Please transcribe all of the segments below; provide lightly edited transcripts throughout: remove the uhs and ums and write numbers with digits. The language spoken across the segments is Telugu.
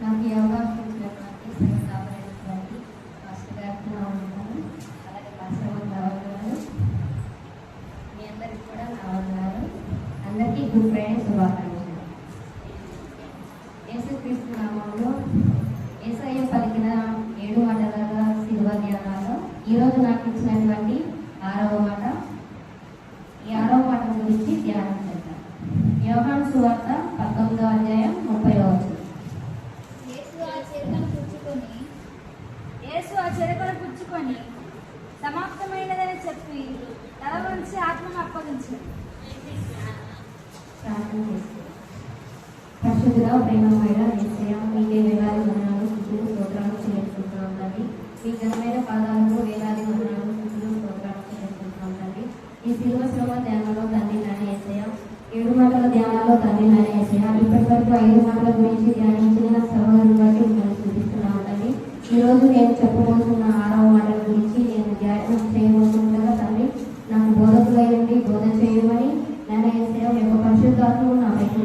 నాకు ఈ అవకాశం ఇచ్చినటువంటి స్థాపనటువంటి మాస్టర్ గారికి నా వందనాలు. అలాగే మాస్టర్ గారు మీ అందరికీ కూడా నా వందనాలు. అందరికీ గుడ్ ఫ్రైడే శుభాకాంక్షలు. యేసుక్రీస్తు నామంలో యేసయ్య పలికిన 7 మాటల శిలువ ధ్యానాల్లో ఈరోజు నాకు ఇచ్చినటువంటి 6వ మాట. ఈ 6వ మాట గురించి ధ్యానం చేద్దాం. యోహాను సువార్త 19వ అధ్యాయం 30వ వచనం. యేసు ఆ చెరకను పుచ్చుకొని సమాప్తమైనదని చెప్పి తల వంచి ఆత్మను అప్పగించాడు. ప్రార్థన చేస్తాం. పరిశుద్ధుడా ప్రేమమైన యేసయ్య, మీకే వేలాది వందనాలు, స్తుతులు, స్తోత్రాలు చెల్లించుకుంటున్నాం తండ్రి. మీ ఘనమైన పాదాలకు వేలాది వందనాలు, స్తుతులు, స్తోత్రాలు చెల్లించుకుంటున్నాం తండ్రి. ఈ శిలువ శ్రమ ధ్యానంలో తండ్రి నాయన యేసయ్య, 7 మాటల ధ్యానాల్లో తండ్రి నాయన యేసయ్య, ఇప్పటి వరకు 5 మాటల గురించి ధ్యానించిన సహోదరుని బట్టి మిమ్మల్ని చూపిస్తున్నాం తండ్రి. ఈరోజు నేను చెప్పబోతున్న 6వ మాటల గురించి నేను ధ్యానం చేయబోతుండగా తండ్రి నాకు బోధకులై ఉండి బోధ చేయమని నాయన యేసయ్య, మీ యొక్క పరిశుద్ధాత్మను నా పైకి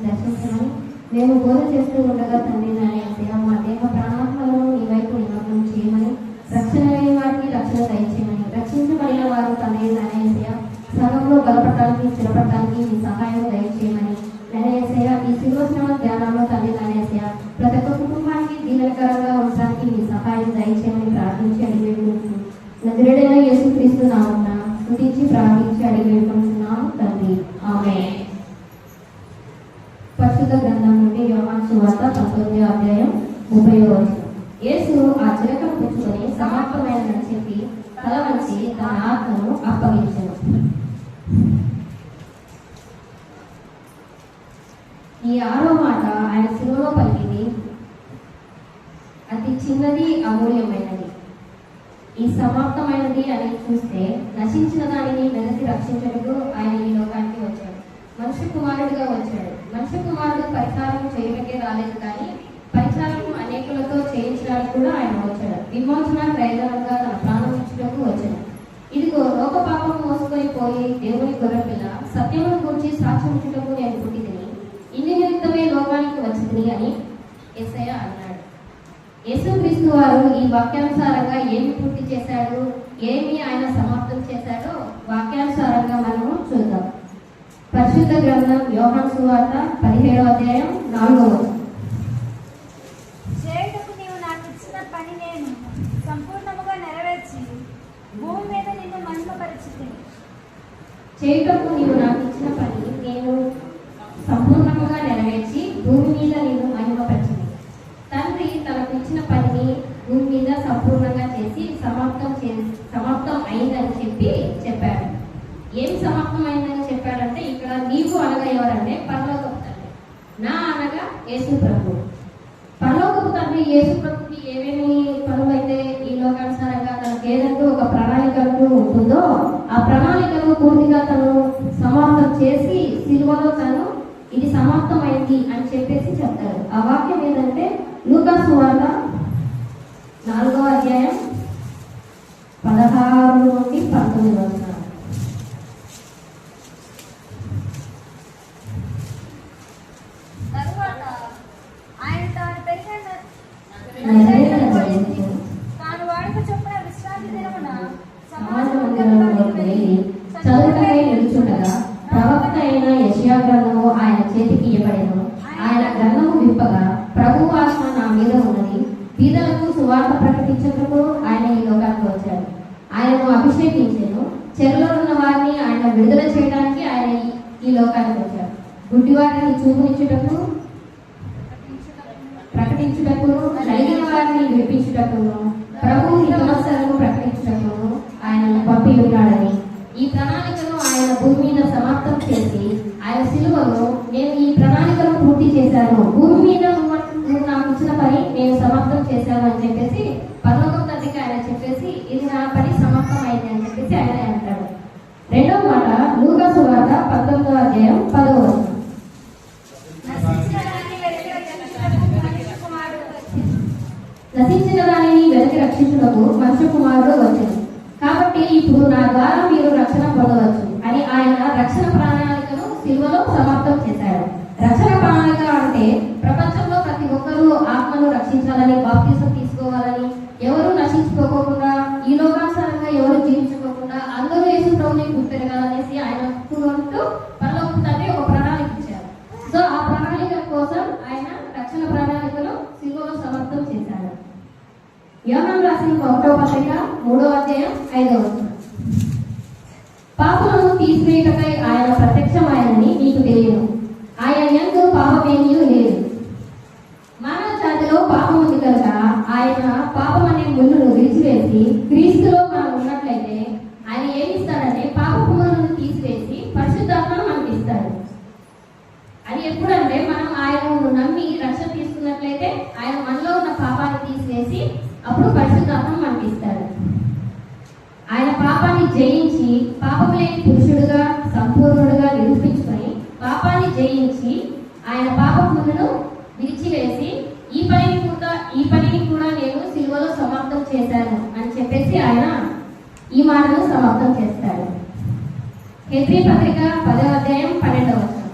దర్శించమని మేము బోధ చేస్తూ ఉండగా తండ్రి నాయన యేసయ్య, మా దేహ ప్రాణాత్మలను నీ వైపు నిమగ్నం చేయమని, రక్షణ లేని వాటికి రక్షణ దయచేయమని, రక్షించబడిన వారు తండ్రి నాయన యేసయ్య సగంలో బలపడటానికి స్థిరపడటానికి మీ సహాయం దయచేయమని నాయన యేసయ్య, ఈ శిలువ ధ్యానంలో తండ్రి నాయన యేసయ్య ప్రతి ఒక్క కుటుంబానికి దీవెనకరంగా ఉండడానికి మీ సహాయం దయచేయమని ప్రార్థించి అడిగి వేడుకుంటున్నాం. నజరేయుడైన యేసుక్రీస్తు నామమున స్తుతించి ప్రార్థించి అడిగి వేడుకుంటున్నాము తండ్రి. ఆమేన్. పరిశుద్ధ గ్రంథం నుండి యోహాను సువార్త 19వ అధ్యాయం 30వ వచనం. యేసు ఆ చిరకను పుచ్చుకొని సమాప్తమైనదని చెప్పి తల వంచి తన ఆత్మను అప్పగించెను. ఈ 6వ మాట ఆయన శిలువలో పలికింది అతి చిన్నది, అమూల్యమైనది. ఈ సమాప్తమైనది అని చూస్తే నశించిన దానిని వెనక్కి రక్షించడానికి ఆయన ఈ లోకానికి వచ్చాడు. మనుష్య కుమారుడిగా వచ్చాడు. మనుష్య కుమారుడు పరిచారం చేయడానికే రాలేదు, కానీ పరిచారం అనేకులతో చేయించడానికి కూడా ఆయన వచ్చాడు. విమోచన క్రయధనంగా తన ప్రాణం ఇచ్చుటకు వచ్చాడు. ఇదిగో లోక పాపం మోసుకొని పోయి దేవుని గొర్రెపిల్ల సత్యమును గురించి సాక్ష్యం ఇచ్చుటకు నేను పుట్టితిని, ఇందు నిమిత్తమే లోకానికి వచ్చింది అని యేసయ్య అన్నాడు. యేసుక్రీస్తు వారు ఈ వాక్యానుసారంగా ఏమి పూర్తి చేశాడు, ఏమి ఆయన సమాప్తం చేశాడో వాక్యానుసారంగా మనము చూద్దాం. పరిశుద్ధ గ్రంథం యోహాను సువార్త 17వ అధ్యాయం 4వ వచనం. చేయుటకు నీవు నాకు ఇచ్చిన పని నేను సంపూర్ణముగా నెరవేర్చి భూమి మీద నిన్ను మహిమపరిచితిని. చేయుటకు నీవు నాకు ఇచ్చిన పని నేను సంపూర్ణముగా నెరవేర్చి భూమి మీద నిన్ను మహిమపరిచింది. తండ్రి తనకు ఇచ్చిన పనిని భూమి మీద సంపూర్ణంగా చేసి సమాప్తం అయిందని చెప్పాడు. ఏమి సమాప్తం అయిందని చెప్పాడంటే, ఇక్కడ నీవు అనగా ఎవరంటే పరలోకపు తండ్రి, నా అనగా యేసు ప్రభు. పరలోకపు తండ్రి యేసు ప్రభుకి ఏమేమి పనులైతే ఈ లోకానుసారంగా తనకు ఏదంటూ ఒక ప్రణాళిక అంటూ ఉంటుందో ఆ ప్రణాళికను పూర్తిగా తను సమాప్తం చేసి సిలువలో తను ఇది సమాప్తమైంది అని చెప్పేసి చెప్తారు. ఆ వాక్యం ఏంటంటే లూకా సువార్త 4వ అధ్యాయం 16 నుండి 19 వచనాలు. తరువాత ఆయన తాను పెరిగిన తాను వాడుక చొప్పున విశ్రాంతి దినమున సమాజ మందిరంలోకి వెళ్ళి చదువుటకై నిలుచుండగా ప్రవక్త అయిన యెషయా గ్రంథము ఆయన చేతికి ఇవ్వబడెను. ఆయన గ్రంథము విప్పగా ప్రభువు ఆత్మ నా మీద ఉన్నది, బీదలకు సువార్త ప్రకటించుటకు ఆయన ఈ లోకానికి వచ్చాడు. ఆయనను అభిషేకించెను. చెరలో ఉన్న వారిని ఆయన విడుదల చేయడానికి ఆయన ఈ లోకానికి వచ్చాడు. గుడ్డివారిని చూపునిచ్చుటకు ప్రకటించుటకును, నలిగిన వారిని విడిపించుటకును, ప్రభువు హితవత్సరము ప్రకటించుటకును ఆయనను పంపి ఉన్నాడని, ఈ ప్రణాళికను ఆయన భూమి మీద సమాప్తం చేసి ఆయన సిలువలో నేను ఈ ప్రణాళికను పూర్తి చేశాను, భూమి మీద నువ్వు నాకు ఇచ్చిన పని నేను సమాప్తం చేశాను అని చెప్పేసి పరలోకం తండ్రికి ఆయన చెప్పేసి ఇది నా పని సమాప్తం అయింది అని చెప్పేసి ఆయన అంటాడు. 2వ మాట లూకా సువార్త 19వ అధ్యాయం 10వ వచనం. నశించిన దానిని వెనక్కి రక్షించుటకు మనుష్య కుమారుడు వచ్చాను, కాబట్టి ఇప్పుడు నా ద్వారా మీరు రక్షణ పొందవచ్చు అని ఆయన రక్షణ ప్రణాళికను సిలువలో సమాప్తం చేశాడు. రక్షణ ప్రణాళిక అంటే ప్రపంచంలో ప్రతి ఒక్కరూ రక్షించాలని, బాప్తిసం తీసుకోవాలని, ఎవరు నశించుకోకుండా, ఈ లోకానుసారంగా ఎవరు జీవించుకోకుండా అందరూ యేసు ప్రభుని గుర్తెరగాలనేసి ఆయన కోరుకుంటూ పరలోకపు తండ్రి ఒక ప్రణాళిక ఇచ్చారు. సో ఆ ప్రణాళిక కోసం ఆయన రక్షణ ప్రణాళికను సిలువలో సమర్థం చేశారు. యోహాను రాసిన 1వ పత్రిక 3వ అధ్యాయం 5వ వచనం. పాపలను తీసివేయుటకై ఆయన ప్రత్యక్షమాయనని నీకు తెలియను, ఆయన యందు పాపమేమీ లేదు. మానవ జాతిలో పాపం ఉంది కనుక ఆయన పాపం అనే ముళ్ళును విడిచివేసి క్రీస్తులో మనం ఉన్నట్లయితే ఆయన ఏమిస్తాడంటే పాపపు ముళ్ళను తీసివేసి పరిశుద్ధాత్మను మనకి ఇస్తాడు. అది ఎప్పుడంటే మనం ఆయనను నమ్మి రక్షణ తీసుకున్నట్లయితే ఆయన మనలో ఉన్న పాపాన్ని తీసివేసి అప్పుడు పరిశుద్ధాత్మ మనకి ఇస్తాడు. ఆయన పాపాన్ని జయించి పాపం లేని పురుషుడుగా సంపూర్ణుడుగా నిరూపించుకొని పాపాన్ని జయించి ఆయన పాపములను విడిచివేసి ఈ పనిని కూడా నేను సిలువలో సమాప్తం చేశాను అని చెప్పేసి ఆయన ఈ మాటను సమాప్తం చేస్తాడు. హెబ్రీ పత్రిక 10వ అధ్యాయం 12వ వచనం.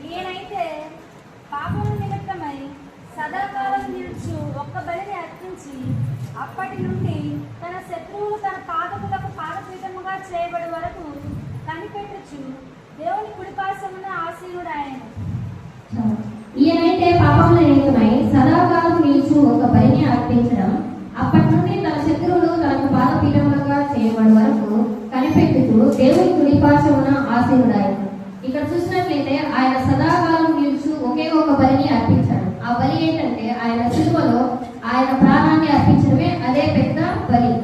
నేనైతే పాపము నిమిత్తమై సదాకాలం నిలుచు ఒక్క బలిని అర్పించి అప్పటి నుండి తన శత్రువులు తన పాదములకు పాదపీఠముగా చేయబడి వరకు కనిపెట్టుచు దేవుని కుడిపార్శ్వమున ఆసీనుడాయెను. ఈయనైతే పాపముల నిమిత్తమై సదాకాలం నిలుచు ఒక బలిని అర్పించడం, అప్పటి నుండి తన శత్రువులు తనకు పాదపీఠములుగా చేయబడి వరకు కనిపెట్టుచు దేవుని కుడిపార్శ్వమున ఆసీనుడాయెను. ఇక్కడ చూసినట్లయితే ఆయన సదాకాలం నిలుచు ఒకే ఒక బలిని అర్పించాడు. ఆ బలి ఏంటంటే ఆయన సిలువలో ఆయన ప్రాణాన్ని అర్పించడమే అదే పెద్ద బలి.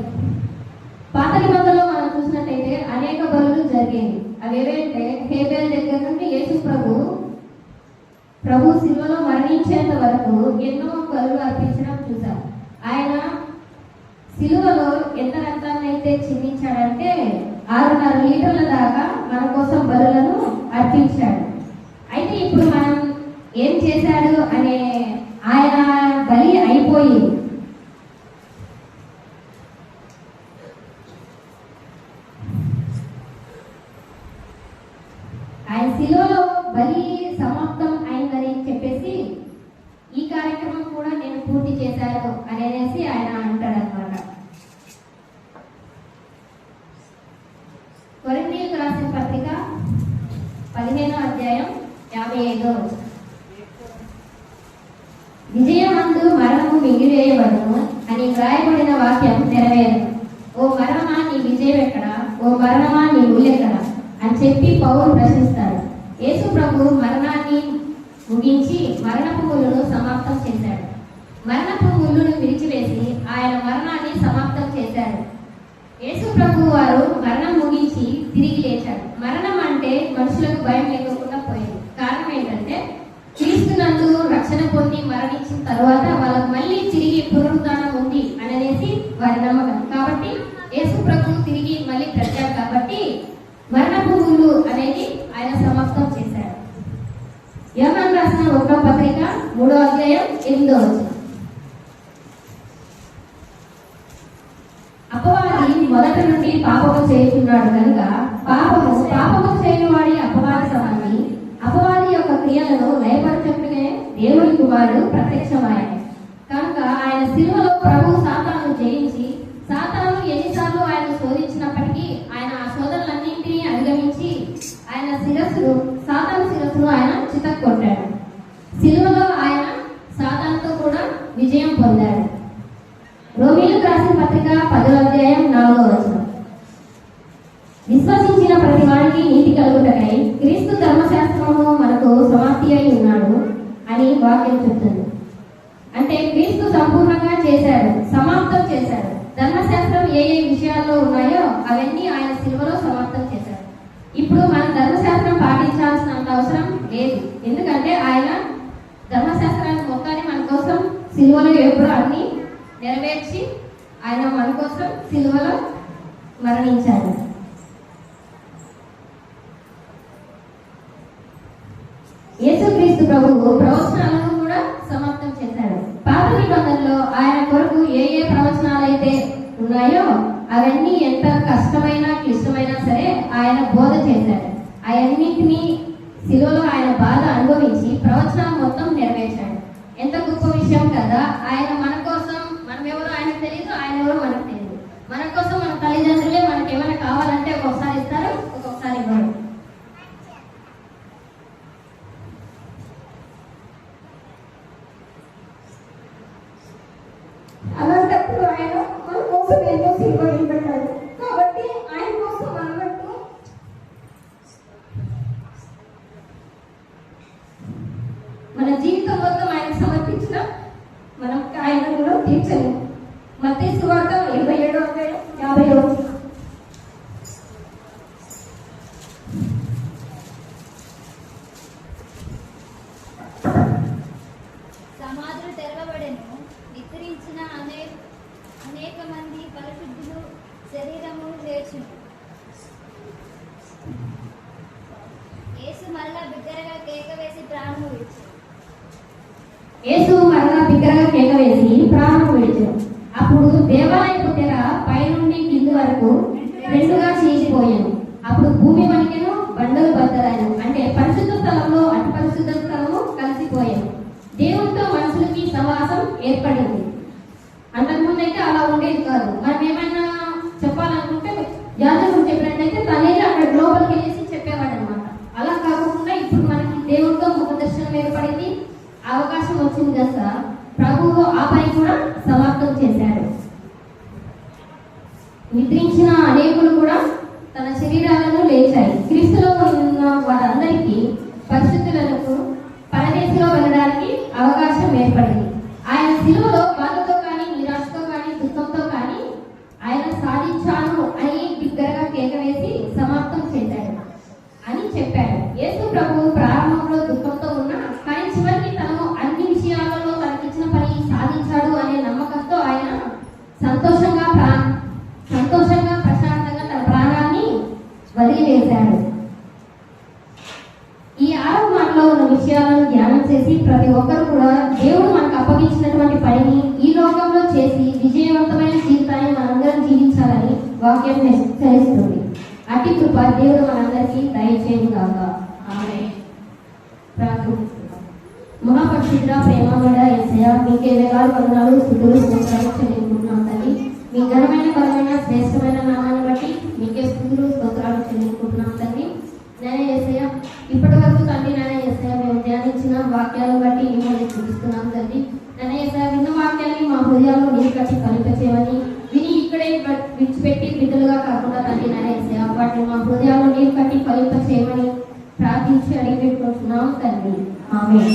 పాత నిబంధనలో మనం చూసినట్లయితే అనేక బలులు జరిగేవి. అవి ఏవేంటే హేబేల్ దగ్గర నుండి యేసు ప్రభు సిలువలో మరణించేంత వరకు ఎన్నో బలులు అర్పించడం చూసాం. ఆయన సిలువలో ఎంత రక్తాన్ని అయితే చిందించాడంటే 6.5 లీటర్ల దాకా మన కోసం బలులను అర్పించాడు. అయితే ఇప్పుడు మనం ఏం చేశాడు అనే ఆయన బలి అయిపోయి ఆయన శిలువలో బలి సమాప్తం అయిందని చెప్పేసి ఈ కార్యక్రమం కూడా నేను పూర్తి చేశాను అనేసి ఆయన అంటాడు అనమాట. కొరింథీయులకు రాసిన పత్రిక 15వ అధ్యాయం 55వ వచనం. విజయమందు మరణము మింగివేయబడును అని వ్రాయబడిన వాక్యం నెరవేరును. ఓ మరణమా నీ విజయం ఎక్కడా, ఓ మరణమా నీ ముళ్ళెక్కడా అని చెప్పి పౌలు ప్రశ్నిస్తాడు. యేసు ప్రభు మరణాన్ని ముగించి మరణపు ముళ్ళును సమాప్తం చేశాడు. మరణపు ముళ్ళును విడిచివేసి ఆయన మరణాన్ని సమాప్తం చేశాడు. యేసు ప్రభు వారు మరణం ముగించి తిరిగి లేచాడు. మరణం అంటే మనుషులకు భయం లేకుండా పోయింది. కారణం ఏంటంటే క్రీస్తునందు రక్షణ పొంది మరణించిన తర్వాత వాళ్ళకు మళ్ళీ తిరిగి పునరుద్ధానం ఉంది అనేసి వారి నమ్మకం. కాబట్టి యేసు ప్రభు తిరిగి మళ్ళీ బ్రతికారు కాబట్టి మరణపు ముళ్ళు అనేది ఆయన సమాప్తం చేశాడు. యోహాను రాసిన 1వ పత్రిక 3వ అధ్యాయం 8వ వచనం. అపవాది మొదటి నుండి పాపము చేయుచున్నాడు కనుక పాపము చేయని వాడి అపవాది సంబంధి అపవాది యొక్క క్రియలను లయపరచుటకే దేవుని కుమారుడు ప్రత్యక్షమాయెను. కనుక ఆయన సిలువలో ప్రభు సాతాను జయించి సాతాను ఎన్నిసార్లు ఆయన శోధించినప్పటికీ ఆయన ఆ శోధనలన్నింటినీ అధిగమించి ఆయన సాతాను శిరస్సును ఆయన చితక్కొట్టాడు. సిలువలో ఆయన సాతానుతో కూడా విజయం పొందాడు. రోమీయులకు రాసిన పత్రిక 10వ అధ్యాయం 4వ వచనం. విశ్వసించిన ప్రతి వాడికి నీతి కలుగుటకై క్రీస్తు ధర్మశాస్త్రము మనకు సమాప్తి అయి ఉన్నాడు అని వాక్యం చెప్తుంది. అంటే క్రీస్తు సంపూర్ణంగా చేశాడు, సమాప్తం చేశాడు. ధర్మశాస్త్రం ఏ ఏ విషయాల్లో ఉన్నాయో అవన్నీ ఆయన సిలువలో సమాప్తం చేశాడు. ఇప్పుడు మనం ధర్మశాస్త్రం పాటించాల్సినంత అవసరం లేదు. ఎందుకంటే ఆయన ధర్మశాస్త్రాన్ని మొత్తాన్ని మన కోసం సిలువలో ఎప్పుడో అన్ని నెరవేర్చి ఆయన మన కోసం సిలువలో మరణించాడు. యేసుక్రీస్తు ప్రభువు ప్రవచనాలను కూడా సమాప్తం చేశాడు. పాత నిబంధనలో ఆయన కొరకు ఏ ఏ ప్రవచనాలు అయితే ఉన్నాయో అవన్నీ ఎంత కష్టమైనా క్లిష్టమైనా సరే ఆయన బోధ చేశాడు. అవన్నింటినీ శిలువలో ఆయన బాధ అనుభవించి ప్రవచనం మొత్తం నెరవేర్చాడు. ఎంత గొప్ప విషయం కదా. ఆయన మన కోసం, మనం ఎవరో ఆయనకు తెలియదు, ఆయన ఎవరో మనకు తెలియదు. మన కోసం మన తల్లిదండ్రులే మనకి ఏమైనా కావాలంటే ఒక్కొక్కసారి ఇస్తారు, ఒక్కొక్కసారి ఇవ్వరు. అలాంటప్పుడు ఆయన మన కోసం ఎంతో సిలువలు పెట్టాడు. కాబట్టి ఆయన కోసం అన్నట్టు మన జీవితం మొత్తం ఆయన సమర్పించిన మనం ఆయన కూడా తీర్చలేము. మత్తయి సువార్త 27:50. సమాధులు తెరవబడెను, నిద్రించిన అనేక మంది పరిశుద్ధులు శరీరము లేచును. యేసు మరలా బిగ్గరగా కేక వేసి ప్రాణము విడిచెను. యేసు మరలా బిగ్గరగా కేక వేసి ప్రాణం విడిచెను. అప్పుడు దేవాలయపు తెర పైనుండి కింది వరకు రెండుగా చీలిపోయాను. అప్పుడు భూమి వణికెను, బండలు బద్దలాయను. అంటే పరిశుద్ధ స్థలంలో అతి పరిశుద్ధ స్థలము కలిసిపోయాను. దేవునితో మనుషులకి సహవాసం ఏర్పడింది. అంతకుముందు అయితే అలా ఉండేది కాదు. మనం ఏమైనా చెప్పాలనుకుంటే యాజకుడు చెప్పినట్టయితే తనే అక్కడ లోపలికి వెళ్ళేసి చెప్పేవాడు అనమాట. అలా కాకుండా ఇప్పుడు మనకి దేవునితో ముఖ దర్శనం ఏర్పడింది, అవకాశం వచ్చింది కదా. ప్రభువు ఆ పని కూడా సమాప్తం చేశాడు. నిద్రించిన అనేకులు కూడా తన శరీరాలను లేచాయి. క్రీస్తులో ఉన్న వారందరికీ పరిశుద్ధులకు పరదేశంలో వెళ్ళడానికి అవకాశం ఏర్పడింది. ఆయన శిలువలో బాధతో కానీ, నిరాశతో కానీ, దుఃఖంతో కానీ ఆయన సాధించాను అని బిగ్గరగా కేక వేసి సమాప్తం చేశాడు అని చెప్పాడు. యేసు ప్రభువు ప్రారంభంలో దుఃఖంతో ఉన్నా కానీ చివరికి తను అన్ని విషయాలలో తనకిచ్చిన పని సాధించాడు అనే నమ్మకంతో ఆయన సంతోషంగా ప్రశాంతంగా తన ప్రాణాన్ని వదిలివేశాడు. ఈ 6వ మాటలో ఉన్న విషయాలను ధ్యానం చేసి ప్రతి ఒక్కరు కూడా దేవుడు మనకు అప్పగించినటువంటి పనిని ఈ లోకంలో చేసి విజయవంతమైన జీవితాన్ని మనందరం జీవించాలని వాక్యం హెచ్చరిస్తుంది. అట్టి కృప దేవుడు మనందరికీ దయచేయను గాక. ఆమేన్. ప్రార్థిస్తున్నాం. మహాపరిశుద్ధ ప్రేమగల యేసయ్యా, మీకే వేలాది వందనాలు, స్తుతులు, స్తోత్రాలు చెల్లించుకుంటున్నాం తండ్రి. మీ ఘనమైన బలమైన శ్రేష్టమైన నామాన్ని బట్టి మీకే స్తుతులు స్తోత్రాలు చెల్లించుకుంటున్నాం తండ్రి. నేనే యేసయ్య, ఇప్పటి వరకు తండ్రి నేనే యేసయ్య మేము ధ్యానించిన వాక్యాలను బట్టి మిమ్మల్ని చూపిస్తున్నాం తండ్రి. నేనే యేసయ్య విన్న వాక్యాన్ని మా హృదయాల్లో నీరు కట్టి ఫలింపచేయమని, విని ఇక్కడే విడిచిపెట్టి బిడ్డలుగా కాకుండా తండ్రి నేనే యేసయ్య వాటిని మా హృదయాల్లో నీరు కట్టి ఫలింపచేయమని ప్రార్థించి అడిగి పెట్టుకుంటున్నాం తండ్రి. ఆమేన్.